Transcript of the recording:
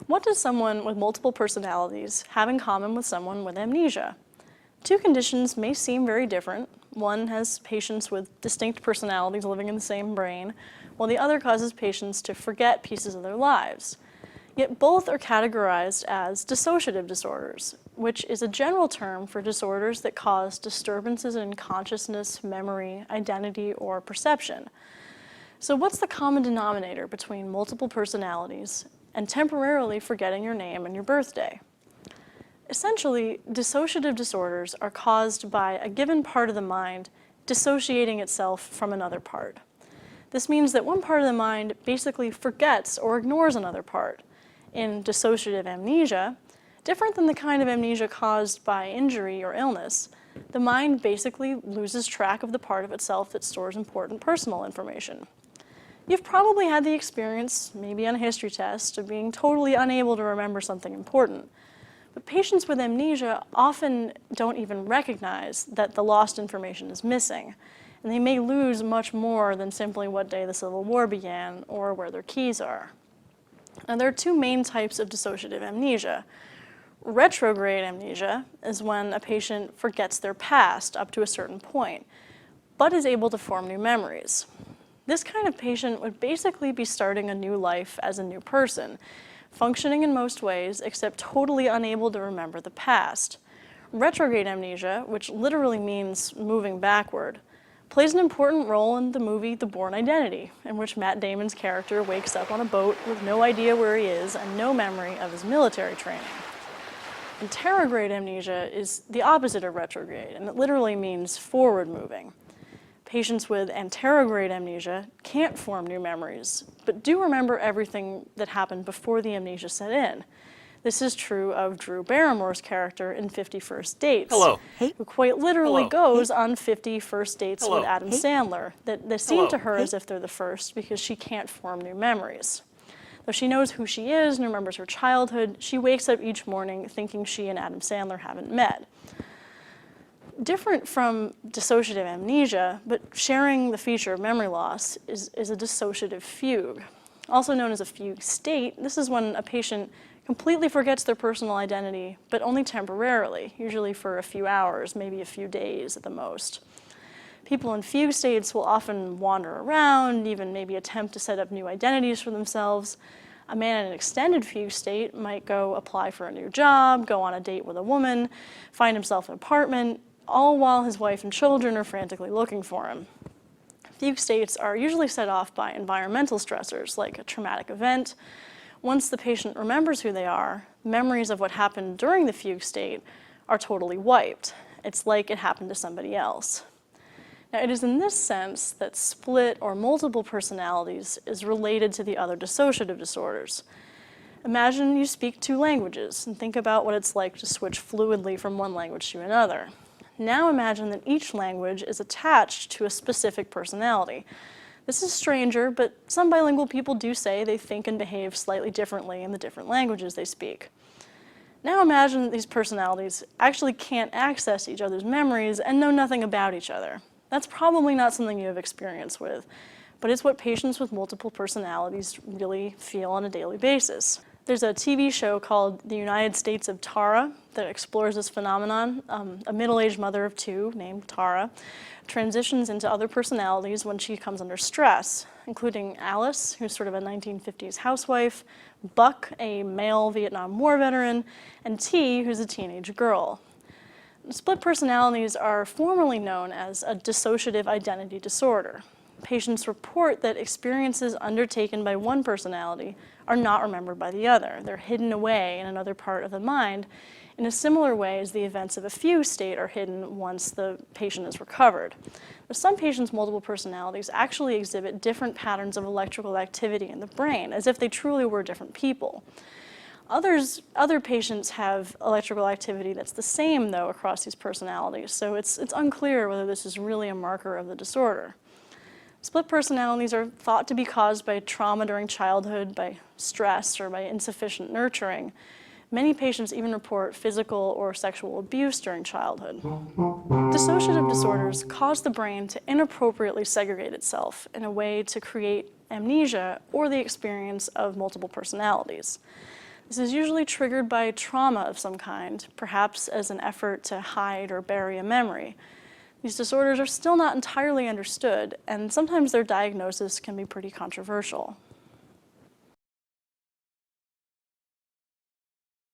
What does someone with multiple personalities have in common with someone with amnesia? Two conditions may seem very different. One has patients with distinct personalities living in the same brain, while the other causes patients to forget pieces of their lives. Yet both are categorized as dissociative disorders, which is a general term for disorders that cause disturbances in consciousness, memory, identity, or perception. So what's the common denominator between multiple personalities and temporarily forgetting your name and your birthday? Essentially, dissociative disorders are caused by a given part of the mind dissociating itself from another part. This means that one part of the mind basically forgets or ignores another part. In dissociative amnesia, different than the kind of amnesia caused by injury or illness, the mind basically loses track of the part of itself that stores important personal information. You've probably had the experience, maybe on a history test, of being totally unable to remember something important. But patients with amnesia often don't even recognize that the lost information is missing, and they may lose much more than simply what day the Civil War began or where their keys are. Now, there are two main types of dissociative amnesia. Retrograde amnesia is when a patient forgets their past up to a certain point, but is able to form new memories. This kind of patient would basically be starting a new life as a new person, functioning in most ways except totally unable to remember the past. Retrograde amnesia, which literally means moving backward, plays an important role in the movie The Bourne Identity, in which Matt Damon's character wakes up on a boat with no idea where he is and no memory of his military training. Anterograde amnesia is the opposite of retrograde, and it literally means forward moving. Patients with anterograde amnesia can't form new memories, but do remember everything that happened before the amnesia set in. This is true of Drew Barrymore's character in 50 First Dates, who quite literally goes on 50 first dates with Adam Sandler that seem to her as if they're the first because she can't form new memories. Though she knows who she is and remembers her childhood, she wakes up each morning thinking she and Adam Sandler haven't met. Different from dissociative amnesia, but sharing the feature of memory loss, is a dissociative fugue. Also known as a fugue state, this is when a patient completely forgets their personal identity, but only temporarily, usually for a few hours, maybe a few days at the most. People in fugue states will often wander around, even maybe attempt to set up new identities for themselves. A man in an extended fugue state might go apply for a new job, go on a date with a woman, find himself an apartment, all while his wife and children are frantically looking for him. Fugue states are usually set off by environmental stressors, like a traumatic event. Once the patient remembers who they are, memories of what happened during the fugue state are totally wiped. It's like it happened to somebody else. Now, it is in this sense that split or multiple personalities is related to the other dissociative disorders. Imagine you speak two languages and think about what it's like to switch fluidly from one language to another. Now imagine that each language is attached to a specific personality. This is stranger, but some bilingual people do say they think and behave slightly differently in the different languages they speak. Now imagine that these personalities actually can't access each other's memories and know nothing about each other. That's probably not something you have experience with, but it's what patients with multiple personalities really feel on a daily basis. There's a TV show called The United States of Tara that explores this phenomenon. A middle-aged mother of two named Tara transitions into other personalities when she comes under stress, including Alice, who's sort of a 1950s housewife, Buck, a male Vietnam War veteran, and T, who's a teenage girl. Split personalities are formally known as a dissociative identity disorder. Patients report that experiences undertaken by one personality are not remembered by the other. They're hidden away in another part of the mind in a similar way as the events of a fugue state are hidden once the patient is recovered. But some patients' multiple personalities actually exhibit different patterns of electrical activity in the brain, as if they truly were different people. Other patients have electrical activity that's the same, though, across these personalities, so it's unclear whether this is really a marker of the disorder. Split personalities are thought to be caused by trauma during childhood, by stress, or by insufficient nurturing. Many patients even report physical or sexual abuse during childhood. Dissociative disorders cause the brain to inappropriately segregate itself in a way to create amnesia or the experience of multiple personalities. This is usually triggered by trauma of some kind, perhaps as an effort to hide or bury a memory. These disorders are still not entirely understood, and sometimes their diagnosis can be pretty controversial.